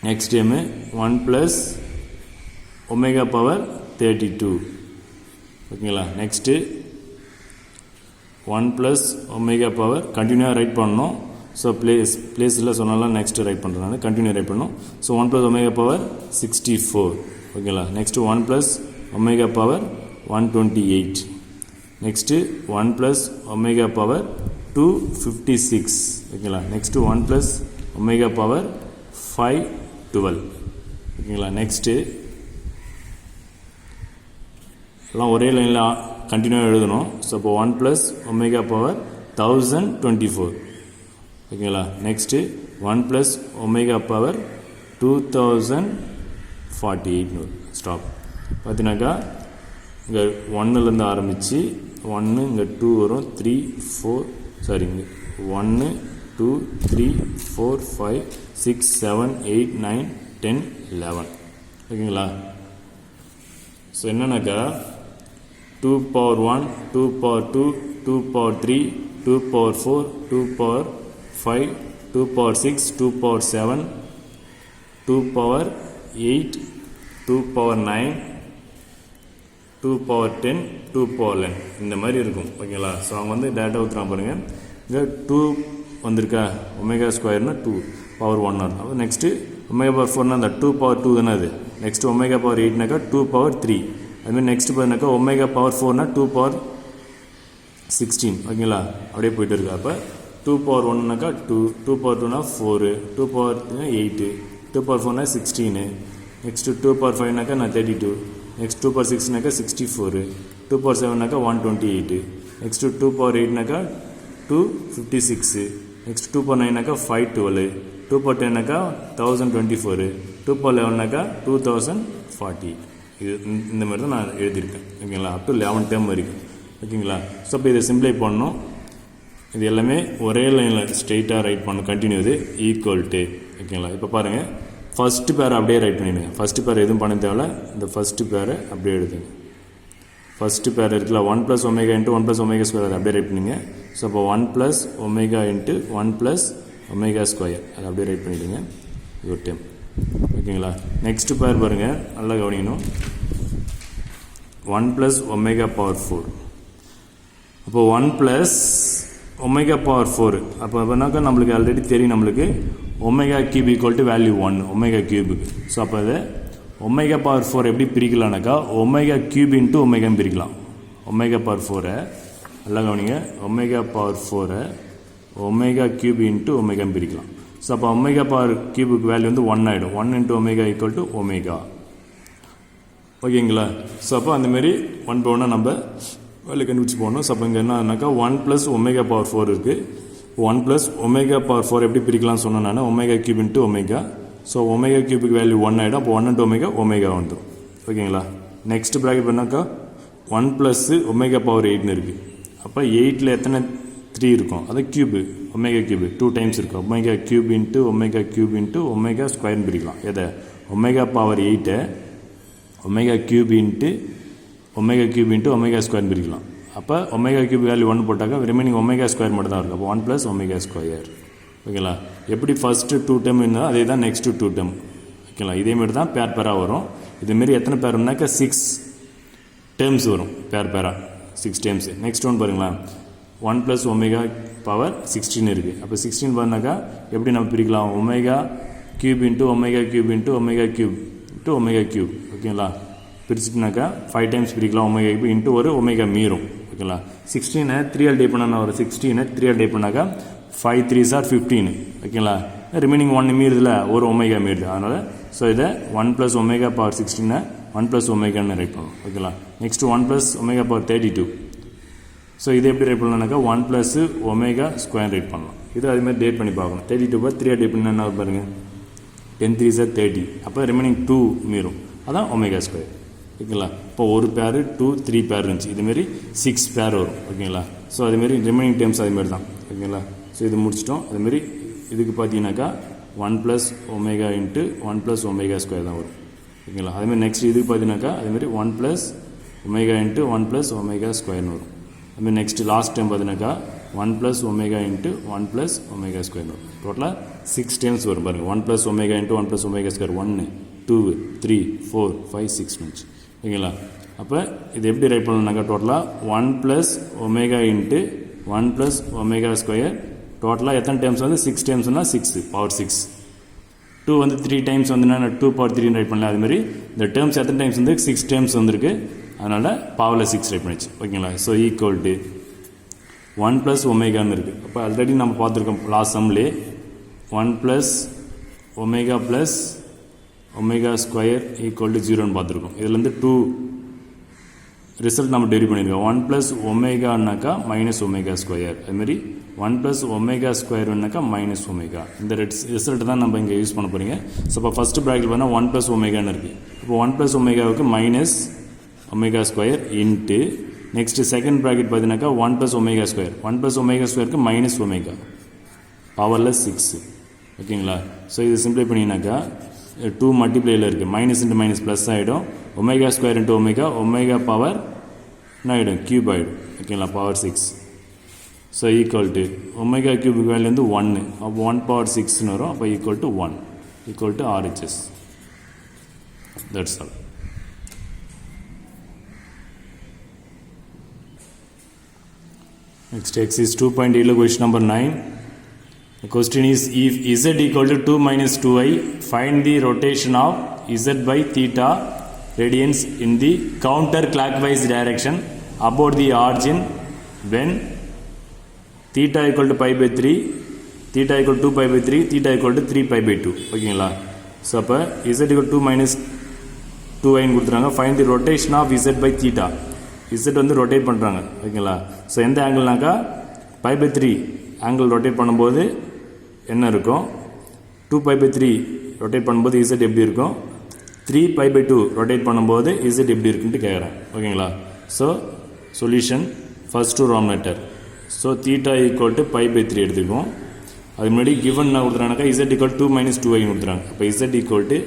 next time 1 plus omega power 32. ஓகேங்களா? நெக்ஸ்ட்டு 1 plus omega பவர் கண்டினியூவாக ரைட் பண்ணணும். ஸோ பிளேஸில் சொன்னாலும் நெக்ஸ்ட்டு ரைட் பண்ணுறேன் நான் கண்டினியூ ரைட் பண்ணணும். So 1 plus omega power 64. ஓகேங்களா? Next 1 plus omega power 128. Next 1 plus omega power 256. ஓகேங்களா? Next 1 plus omega power 512. ஓகேங்களா? நெக்ஸ்ட்டு எல்லாம் ஒரே லைனில் கண்டினியூவாக எழுதணும். ஸோ இப்போ 1 plus omega பவர் 1024. ஓகேங்களா? Next 1 plus omega power 2048. Stop. பார்த்தீங்கன்னாக்கா இங்கே 1லேருந்து ஆரம்பித்து 1 இங்கே 2 வரும் 3 4 சாரி இங்கே 1 2 3 4 5 6 7 8 9 10 11. ஓகேங்களா? ஸோ என்னன்னாக்கா 2 power 1 2 power 2 2 power 3 2 power 4 2 power 5 2 power 6 2 power 7 2 power 8 2 power 9 2 power 10 2 power 11 இந்த மாதிரி இருக்கும். ஓகேங்களா? ஸோ அவங்க வந்து டேட்டா ஊற்றுறான் பாருங்கள். இங்கே 2 வந்திருக்கா ஒமேகா ஸ்கொயர்னா 2 பவர் 1 வரும். அப்போ நெக்ஸ்ட்டு ஒமேகா பவர் 4னா அந்த 2 power 2 தானே அது. நெக்ஸ்ட் ஒமேகா பவர் 8னாக்கா 2 power 3. அதுமாதிரி நெக்ஸ்ட் பார்த்தீங்கன்னாக்கா ஒமேகா பவர் 4னா 2 power 16. ஓகேங்களா? அப்படியே போயிட்டு இருக்கு. அப்போ 2 power 1னாக்கா 2 2 power 2னா 4 2 power 8 2 power 4னா 16. Next 2 power 5னாக்கா நான் 32. Next 2 power 6னாக்கா 64. 2 power 7னாக்கா 128. Next 2 power 8னாக்கா 256. Next 2 power 9னாக்கா 512. 2 power 10னாக்கா 1024. 2 power 11னாக்கா 2040. இது இந்த மாதிரி தான் நான் எழுதியிருக்கேன். ஓகேங்களா? அப் டு 11 டைம் வரைக்கும். ஓகேங்களா? ஸோ இப்போ இதை சிம்ப்ளை பண்ணணும். இது எல்லாமே ஒரே லைனில் ஸ்ட்ரெயிட்டாக ரைட் பண்ணணும். கண்டினியூ இது ஈக்குவல் டு. ஓகேங்களா? இப்போ பாருங்கள் ஃபஸ்ட்டு பேரை அப்படியே ரைட் பண்ணிவிடுங்க. ஃபஸ்ட்டு பேர் எதுவும் பண்ண தேவையில்ல, இந்த ஃபஸ்ட்டு பேரை அப்படியே எழுதுங்க. ஃபஸ்ட்டு பேர் இருக்குல்ல 1 + ஒமேகா இன்ட்டு 1 + ஒமேகா ஸ்கொயர் அதை அப்படியே ரைட் பண்ணிங்க. ஸோ அப்போ 1 + ஒமேகா இன்ட்டு 1 + ஒமேகா ஸ்கொயர் அதை அப்படியே ரைட் பண்ணிவிடுங்க. இது ஒரு டைம் ஓகேங்களா. நெக்ஸ்ட்டு பேர் பாருங்கள், நல்லா கவனிக்கணும். 1 + ஒமேகா பவர் 4. அப்போ 1 + ஒமேகா பவர் 4 அப்போ அப்படின்னாக்கா நம்மளுக்கு ஆல்ரெடி தெரியும், நம்மளுக்கு omega cube equal to value 1 omega கியூபுக்கு. ஸோ அப்போ அதை ஒமேகா பவர் 4 எப்படி பிரிக்கலாம்னாக்கா ஒமேகா கியூப் இன்ட்டு ஒமேகா பிரிக்கலாம். ஒமேகா பவர் 4 நல்லா கவனிங்க, omega power 4 omega cube into omega பிரிக்கலாம். ஸோ அப்போ ஒமேகா பவர் கியூபுக்கு வேல்யூ வந்து 1 ஆகிடும். 1 × ஒமேகா ஈக்குவல் டு ஒமேகா. ஓகேங்களா. ஸோ அப்போ அந்தமாரி 1 by 1 நம்ம வேல்யூ கண்டுபிடிச்சி போகணும். ஸோ அப்போ இங்கே என்னன்னாக்கா 1 + ஒமேகா பவர் 4 இருக்குது. 1 + ஒமேகா பவர் 4 எப்படி பிரிக்கலாம்னு சொன்னேன் நான், omega cube into omega. So omega கியூபுக்கு வேல்யூ 1 ஆகிடும். அப்போ 1 × ஒமேகா ஒமேகா வந்துடும். ஓகேங்களா. நெக்ஸ்ட் ப்ராக்கெட் பண்ணாக்கா 1 + ஒமேகா பவர் 8ன்னு இருக்குது. அப்போ 8ல் எத்தனை 3 இருக்கும், அது கியூபு ஒமேகா கியூபு 2 டைம்ஸ் இருக்கும். Omega cube into omega cube into omega ஸ்கொயர்னு பிரிக்கலாம். எதை omega power 8 omega cube into omega cube into omega square பிரிக்கலாம். அப்போ ஒமேகா கியூப் வேல்யூ 1 போட்டாக்கா ரிமைனிங் ஒமேகா ஸ்கொயர் மட்டும் தான் இருக்கும். அப்போ 1 + ஒமேகா ஸ்கொயர். ஓகேங்களா. எப்படி ஃபஸ்ட்டு 2 டைம் இருந்தால் அதே தான் நெக்ஸ்ட்டு 2 டைம். ஓகேங்களா. இதேமாரி தான் பேராக வரும். இதுமாரி எத்தனை பேர் இருந்தாக்கா 6 டேர்ம்ஸ் வரும் பேராக 6 டைம்ஸ். நெக்ஸ்ட் ஒன் பாருங்களேன், 1 + ஒமேகா பவர் 16 இருக்குது. அப்போ 16 பண்ணாக்கா எப்படி நம்ம பிரிக்கலாம், omega cube into omega cube into omega cube into omega cube. ஓகேங்களா. பிரிச்சுட்டுனாக்கா 5 டைம்ஸ் பிரிக்கலாம். ஒமேகா கியூப் இன்ட்டு ஒரு ஒமேகா மீறும். ஓகேங்களா. 16 3 டே பண்ணா ஒரு 16 3 டே பண்ணாக்கா 5 3s are 15. ஓகேங்களா. ரிமைனிங் 1 மீறுதில் ஒரு ஒமேகா மீறுது. அதனால் ஸோ இதை 1 + ஒமேகா பவர் 16 1 + ஒமேகான்னு ரைட் பண்ணுவோம். ஓகேங்களா. Next 1 + omega power 32. ஸோ இதை எப்படி ரைட் பண்ணலாம்னாக்கா 1 + ஒமேகா ஸ்கொயர் ரைட் பண்ணலாம். இது அதுமாதிரி டேட் பண்ணி பார்க்கணும். 32 3 டேட் பண்ணால் என்ன பாருங்கள், 10 3s are 30. அப்போ ரிமைனிங் 2 மீறும், அதான் ஒமேகா ஸ்கொயர். ஓகேங்களா. இப்போ ஒரு பேர் 2 3 பேர் இருந்துச்சு, இதுமாரி 6 பேர் வரும். ஓகேங்களா. ஸோ அதுமாரி ரிமைனிங் டைம்ஸ் அதுமாரி தான். ஓகேங்களா. ஸோ இது முடிச்சிட்டோம். அதுமாரி இதுக்கு பார்த்தீங்கன்னாக்கா 1 + ஒமேகா இன்ட்டு 1 + ஒமேகா ஸ்கொயர் தான் வரும். ஓகேங்களா. அதுமாதிரி நெக்ஸ்ட் இதுக்கு பார்த்தீங்கன்னாக்கா அதுமாரி 1 + ஒமேகா இன்ட்டு 1 + ஒமேகா ஸ்கொயர்னு வரும். அதுமாதிரி நெக்ஸ்ட் லாஸ்ட் டைம் பார்த்தீங்கன்னாக்கா 1 + ஒமேகா இன்ட்டு 1 + ஒமேகா ஸ்கொயர்னு வரும். டோட்டலாக 6 டைம்ஸ் வரும் பாருங்கள். 1 + ஒமேகா இன்ட்டு 1 + ஒமேகா ஸ்கொயர் 1 2 3 4 5 6 வந்துச்சு. ஓகேங்களா. அப்போ இது எப்படி ரைட் பண்ணலாம்னாக்கா டோட்டலாக 1 + ஒமேகா இன்ட்டு 1 + ஒமேகா ஸ்கொயர் டோட்டலாக எத்தனை டைம்ஸ் வந்து 6 டைம்ஸ்னால் 6 பவர் 6. 2 வந்து 3 டைம்ஸ் வந்து நான் 2 பவர் 3 ரைட் பண்ணல. அதுமாதிரி இந்த டேர்ம்ஸ் எத்தனை டைம்ஸ் வந்து 6 டைம்ஸ் வந்துருக்கு. அதனால் பவரில் 6 ரைட் பண்ணிச்சு. ஓகேங்களா. ஸோ ஈக்குவல் டு 1 + ஒமேகான்னு இருக்குது. அப்போ ஆல்ரெடி நம்ம பார்த்துருக்கோம் லாஸ்ட் சம்லே 1 + omega + omega square equal to 0ன்னு பார்த்துருக்கோம். இதுலேருந்து 2 ரிசல்ட் நம்ம டெரிவ் பண்ணியிருக்கோம். 1 + ஒமேகானாக்கா - ஒமேகா ஸ்கொயர். அதுமாதிரி 1 + ஒமேகா ஸ்கொயர்னாக்கா - ஒமேகா. இந்த ரிசல்ட் தான் நம்ம இங்கே யூஸ் பண்ண போகிறீங்க. ஸோ இப்போ ஃபஸ்ட்டு ப்ராக்கெட் பண்ணால் 1 + ஒமேகான்னு இருக்குது. இப்போ 1 + ஒமேகாவுக்கு - omega square into next second bracket பார்த்தீங்கன்னாக்கா 1 + ஒமேகா ஸ்கொயர். 1 + ஒமேகா ஸ்கொயருக்கு - ஒமேகா பவரில் 6. ஓகேங்களா. ஸோ இது சிம்பிளை பண்ணிங்கனாக்கா 2 மல்டிப்ளையில் இருக்குது. மைனஸ் இன்ட்டு மைனஸ் ப்ளஸ் ஆகிடும். Omega square into omega omega power என்ன ஆகிடும், கியூப் ஆகிடும். ஓகேங்களா. Power 6. So equal to omega கியூபுக்கு வேல்யூ வந்து 1. அப்போ 1 பவர் 6ன்னு வரும். அப்போ equal to 1 equal to RHS. That's all. Next exercise 2.8 question number 9. The question is, if z equal to 2 minus 2i, find the rotation of z by theta radians in the counterclockwise direction about the origin when theta equal to pi by 3, theta equal to 2 pi by 3, theta equal to 3 pi by 2. ஓகேங்களா. So அப்போ z equal to 2 minus 2iன்னு கொடுத்துறாங்க. find the rotation of z by theta. z வந்து rotate பண்ணுறாங்க. ஓகேங்களா. So எந்த ஆங்கிள்னாக்கா pi by 3 angle rotate பண்ணும்போது என்ன இருக்கும், 2 pi by 3 ரொட்டேட் பண்ணும்போது z எப்படி இருக்கும், 3 pi by 2 ரொட்டேட் பண்ணும்போது z எப்படி இருக்குன்ட்டு கேட்குறேன். ஓகேங்களா. ஸோ சொல்யூஷன் ஃபர்ஸ்ட் டூ ராமேட்டர். ஸோ theta equal to pi by 3 எடுத்துக்குவோம். அது முன்னாடி கிவன் என்ன கொடுத்துறாங்கனாக்கா z equal 2 minus 2y கொடுத்துறாங்க. அப்போ z equal to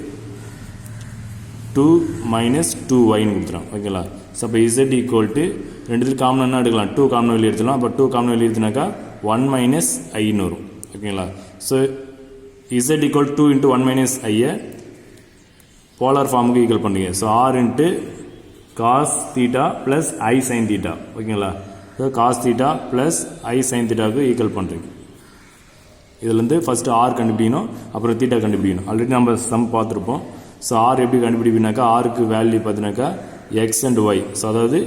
2 minus 2y கொடுத்துறாங்க. ஓகேங்களா? ஸோ அப்போ z equal to ரெண்டுத்துக்கு காமன் என்ன எடுக்கலாம், 2 காமன் வெளியே எடுத்துக்கலாம். அப்போ 2 காமன் வெளியே எடுத்துனாக்கா 1 minus iன்னு வரும். ஓகேங்களா? So z equal 2 into 1 minus i polar ஃபார்முக்கு ஈக்குவல் பண்ணுறீங்க. So r into cos theta plus i sin theta. ஓகேங்களா? So cos theta plus i sin thetaவுக்கு ஈக்குவல் பண்ணுறீங்க. இதுலேருந்து ஃபஸ்ட்டு ஆர் கண்டுபிடிக்கணும், அப்புறம் தீட்டா கண்டுபிடிக்கணும். ஆல்ரெடி நம்ம சம் பார்த்துருப்போம். ஸோ ஆர் எப்படி கண்டுபிடிப்பினாக்கா ஆருக்கு வேல்யூ பார்த்தினாக்கா எக்ஸ் அண்ட் ஒய். ஸோ அதாவது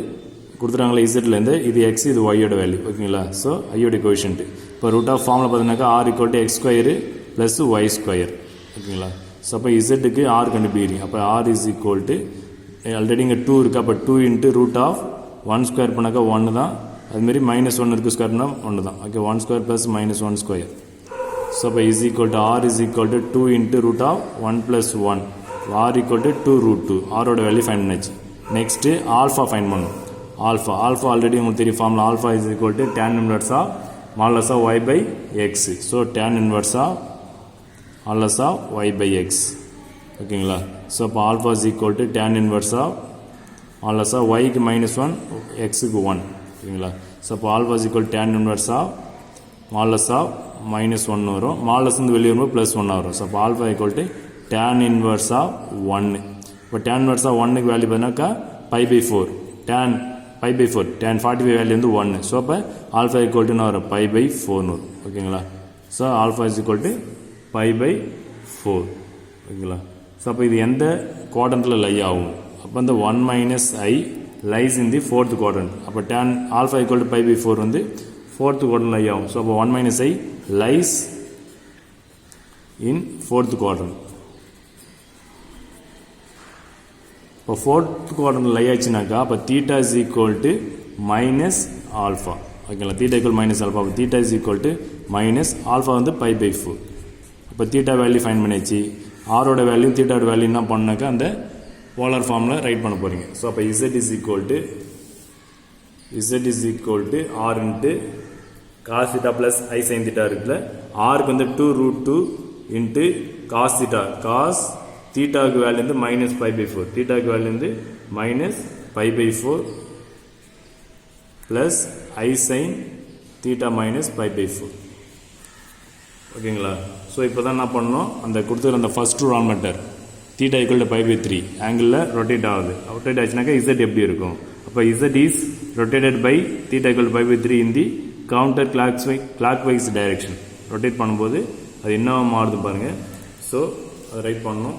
கொடுத்துறாங்களா இசட்லேருந்து இது எக்ஸ் இது ஒய்யோட வேல்யூ. ஓகேங்களா? ஸோ ஐயோட கோஷன்ட்டு இப்போ ரூட் ஆஃப் ஃபார்மில் பார்த்தினாக்கா r equal to x square plus y square. ஓகேங்களா? ஸோ அப்போ இசட்டுக்கு ஆர் கண்டுபிடிக்கிறீங்க. அப்போ r is equal to already இங்கே 2 இருக்குது. அப்போ 2 இன்ட்டு ரூட் ஆஃப் 1 ஸ்கொயர் பண்ணாக்கா 1 தான். அதுமாரி -1 இருக்குது ஸ்கொயர்னா 1 தான். Okay 1 square plus -1 square. So அப்போ is equal to r is equal to 2 into root of 1 + 1. R equal to 2√2. ஆரோட வேல்யூ ஃபைன் பண்ணிச்சு. நெக்ஸ்ட்டு ஆல்ஃபா ஃபைன் பண்ணணும். ஆல்ஃபா ஆல்ரெடி உங்களுக்கு தெரியும் formula. Alpha is equal to tan inverse of modulus of y by x. So tan inverse of modulus of y by x. ஓகேங்களா? So அப்போ alpha is equal to tan inverse of modulus of yக்கு -1 xக்கு 1. ஓகேங்களா? So அப்போ alpha is equal tan inverse of modulus of -1 வரும். மாலஸ் வந்து வெளியே வரும்போது +1 வரும். ஸோ அப்போ alpha equal to tan inverse of 1. இப்போ tan inverse ஆஃப் 1க்கு வேல்யூ பார்த்தாக்கா π/4. tan π/4 tan 45 வேல்யூ வந்து 1. ஸோ அப்போ ஆல்ஃபா ஈக்குவல் டு வரும் π/4 வரும். ஓகேங்களா? So alpha is equal to π/4. ஓகேங்களா? ஸோ அப்போ இது எந்த குவாட்ரண்ட்டில் லை ஆகும்? அப்போ இந்த 1 - i lies in the 4th quadrant. அப்போ tan ஆல்ஃபா ஈக்குவல் டு π/4 வந்து 4th quadrant லை ஆகும். ஸோ அப்போ 1 - i lies in 4th quadrant. இப்போ 4th quadrant லை ஆச்சுனாக்கா அப்போ theta is equal to minus alpha. ஓகேங்களா? Theta equal minus alpha. அப்போ theta is equal to minus alpha வந்து π/4. இப்போ தீட்டா வேல்யூ ஃபைன் பண்ணியாச்சு. ஆரோட வேல்யூ தீட்டாவோட வேல்யூ என்ன பண்ணாக்கா அந்த போலார் ஃபார்மில் ரைட் பண்ண போகிறீங்க. ஸோ அப்போ z is equal to r into cos theta plus i sine theta இருக்குல்ல. ஆருக்கு வந்து 2√2 இன்ட்டு காஸ் தீட்டா. காஸ் தீட்டாவுக்கு வேல்யூ வந்து -π/4. தீட்டாவுக்கு வேல்யூ வந்து -π/4 ப்ளஸ் ஐ சைன் தீட்டா -π/4. ஓகேங்களா? ஸோ இப்போ தான் என்ன பண்ணணும், அந்த கொடுத்துருக்க அந்த ஃபர்ஸ்ட் ரான்மெட்டர் தீட்டா ஈக்குவல் டு π/3 ஆங்கிளில் ரொட்டேட் ஆகுது. ரொட்டேட் ஆச்சுனாக்கா இசட் எப்படி இருக்கும்? அப்போ z is rotated by theta equal to π/3 in the counter clockwise direction. Rotate பண்ணும்போது அது என்ன மாறுது பாருங்கள். ஸோ அதை ரைட் பண்ணணும்.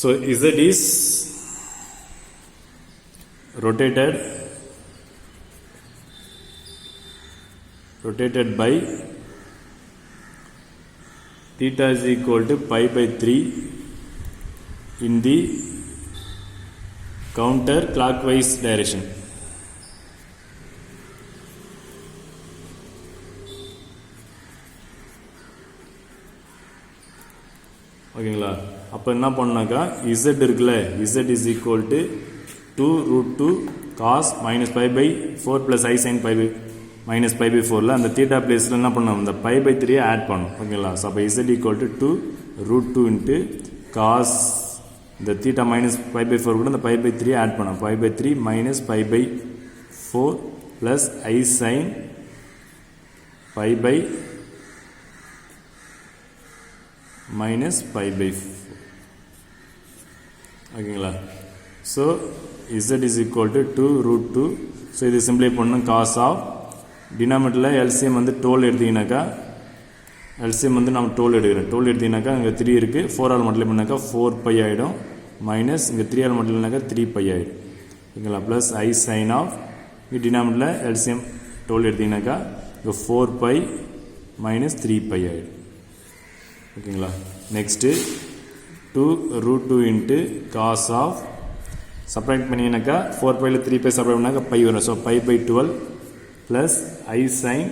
So z is rotated by theta is equal to π/3 in the counter clockwise direction. ஓகேங்களா? அப்போ என்ன பண்ணாக்கா z இருக்குல்ல, z is equal to 2√2 cos -π/4 plus i sin -π/4ல அந்த தீட்டா பிளேஸில் என்ன பண்ணணும், இந்த π/3 ஆட் பண்ணணும். ஓகேங்களா? ஸோ அப்போ z equal to 2√2 into cos இந்த தீட்டா -π/4 கூட இந்த π/3 ஆட் பண்ணணும். π/3 -π/4 plus i sin -π/4. ஓகேங்களா? So z is equal to 2√2. So இது சிம்பிளை பண்ணணும். காஸ் ஆஃப் டினாமினேட்டரில் எல்சிஎம் வந்து 12 எடுத்தீங்கன்னாக்கா, எல்சிஎம் வந்து நம்ம 12 எடுக்கிறோம். 12 எடுத்தீங்கன்னாக்கா இங்கே 3 இருக்குது, 4 ஆல் மல்டிப்ளை பண்ணாக்கா 4π ஆகிடும். மைனஸ் இங்கே 3 ஆல் மல்டிப்ளை பண்ணாக்கா 3π ஆகிடும். ஓகேங்களா? ப்ளஸ் ஐ சைன் ஆஃப் டினாமினேட்டரில் எல்சிஎம் 12 எடுத்தீங்கன்னாக்கா இங்கே 4π மைனஸ் 3π ஆகிடும். ஓகேங்களா? Next 2√2 into cos of subtract பண்ணிங்கனாக்கா 4πல 3π சப்ராக்ட் பண்ணாக்கா π வரும். ஸோ π/12 ப்ளஸ் ஐ சைன்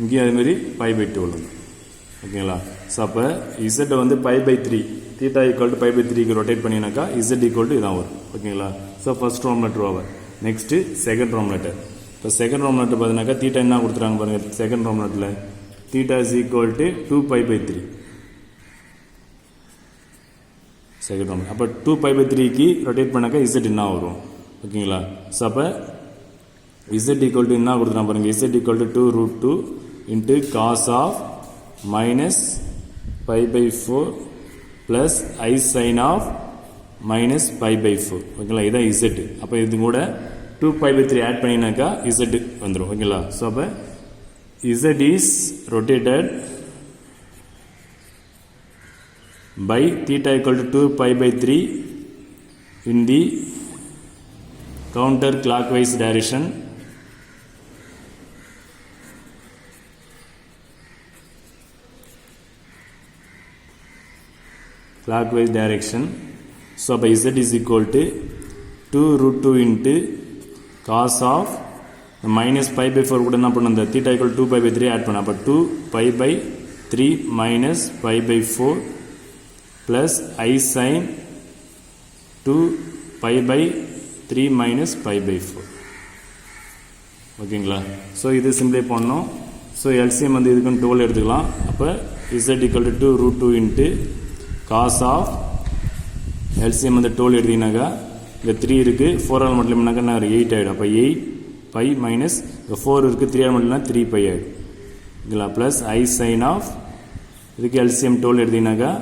இங்கேயும் அதேமாரி π/12 வரும். ஓகேங்களா? ஸோ அப்போ இசட்டை வந்து π/3 தீட்டா ஈக்குவல் டு π/3க்கு ரொட்டேட் பண்ணிங்கனாக்கா இசட் ஈக்குவல் டு இதான் வரும். ஓகேங்களா? ஸோ ஃபர்ஸ்ட் ரான்மெட்டர் over. Next second Roman letter. இப்போ செகண்ட் ரோம் லெட்டர் பார்த்தீங்கன்னாக்கா தீட்டா என்ன கொடுத்துறாங்க பாருங்கள். செகண்ட் ரோம் லெட்டரில் theta is equal to 2π/3 second Roman. அப்போ 2π/3க்கு ரொட்டேட் பண்ணாக்கா இசட் என்ன வரும் ஓகேங்களா. ஸோ அப்போ இசட் ஈக்குவல் டு என்ன கொடுத்துறாங்க பாருங்கள். Z equal to 2√2 into cos of minus π/4 plus i sine of minus π/4 ஓகேங்களா. இதுதான் இசட். அப்போ இது கூட 2π/3 ஆட் பண்ணினாக்கா இசட் வந்துடும் ஓகேங்களா. ஸோ அப்போ z is rotated by theta equal to 2π/3 in the counter clockwise direction so by z is equal to 2√2 into cos of minus π/4 கூட என்ன பண்ணணும், அந்த theta equal to 2π/3 ஆட் பண்ண. அப்போ 2π/3 minus π/4 plus I sin 2π/3 minus π/4 ஓகேங்களா. So இது சிம்பிளை பண்ணோம். ஸோ எல்சிஎம் வந்து இதுக்குன்னு 12 எடுத்துக்கலாம். அப்போ z equal to 2√2 into cos of LCM வந்து 12 எடுத்தீங்கன்னாக்கா இங்கே 3 இருக்குது, 4 ஆல் மட்டும் பண்ணாக்கா நான் 8 ஆகிடும். அப்போ 8π மைனஸ் 4 இருக்குது, 3 ஆல் மட்டும்னா 3π ஆகிடும் ஓகேங்களா. ப்ளஸ் ஐ சைன் ஆஃப் இதுக்கு எல்சிஎம் 12 எடுத்தீங்கன்னாக்கா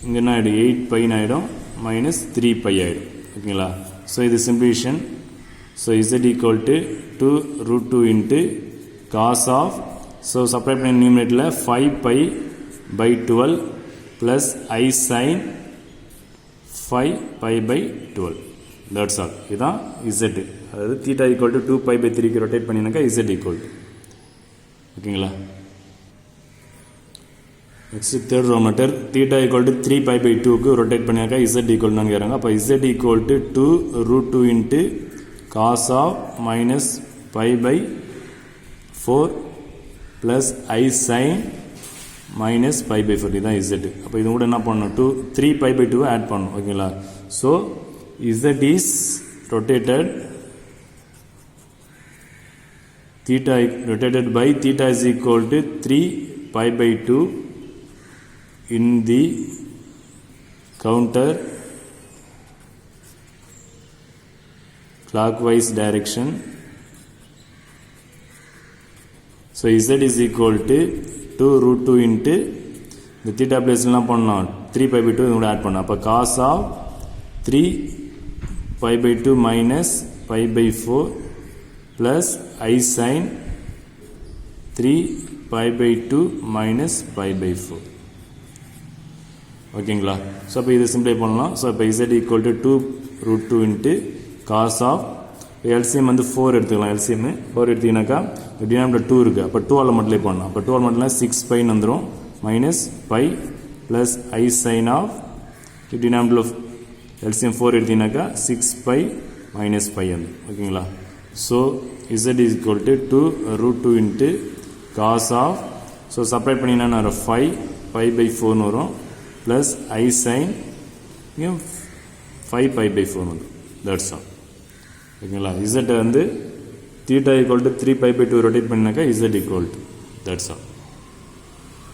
இங்கே என்ன ஆகிடும் 8π ஆகிடும் மைனஸ் 3π ஆகிடும் ஓகேங்களா. ஸோ இது simplification. So z equal to 2√2 into cos of, so supply பண்ணி நியூமரேட்டரில் 5π/12 plus i sine 5π/12 that's all. இதுதான் z. அதாவது தீட்டா ஈக்குவல் டு 2π/3க்கு ரொட்டேட் பண்ணினாக்கா z ஈக்குவல் டு ஓகேங்களா. Next third Roman letter theta equal to 3π/2க்கு rotate பண்ணினாக்கா z equal தான் கேட்குறாங்க. அப்போ z equal to 2√2 into cos of minus π/4 plus i sine minus π/4 இதுதான் z. அப்போ இது கூட என்ன பண்ணணும், 3π/2 ஆட் பண்ணணும் ஓகேங்களா. So z is rotated theta rotated by theta is equal to 3π/2 in the counter clockwise direction. So z is equal to 2√2 into the theta place என்ன பண்ணோம் 3π/2 இதோட ஆட் பண்ணோம். அப்போ cos of 3π/2 minus π/4 plus I sin 3π/2 minus π/4 ஓகேங்களா. So அப்போ இது சிம்பிளை பண்ணலாம். ஸோ இப்போ z equal to 2√2 into cos of LCM வந்து 4 எடுத்துக்கலாம். எல்சிஎம் 4 எடுத்தீங்கன்னாக்கா டினாமினேட்டர் 2 இருக்குது. அப்போ 2 ஆல் மல்டிப்ளை பண்ணலாம். அப்போ 2 ஆல் மல்டிப்ளை 6π வந்துடும் minus π plus i sine of denominator LCM 4 எடுத்தீங்கன்னாக்கா 6π மைனஸ் π வந்துடும் ஓகேங்களா. So z is equal to 2√2 into cos of, so separate பண்ணிங்கன்னா வரும் 5π/4 வரும் ப்ளஸ் ஐ சைன் 5π/4 வந்துடும் தட்ஸ் ஆல் ஓகேங்களா. z வந்து தீட்டா ஈக்குவல் டு 3π/2 ரொட்டேட் பண்ணினாக்கா z equal to that's all.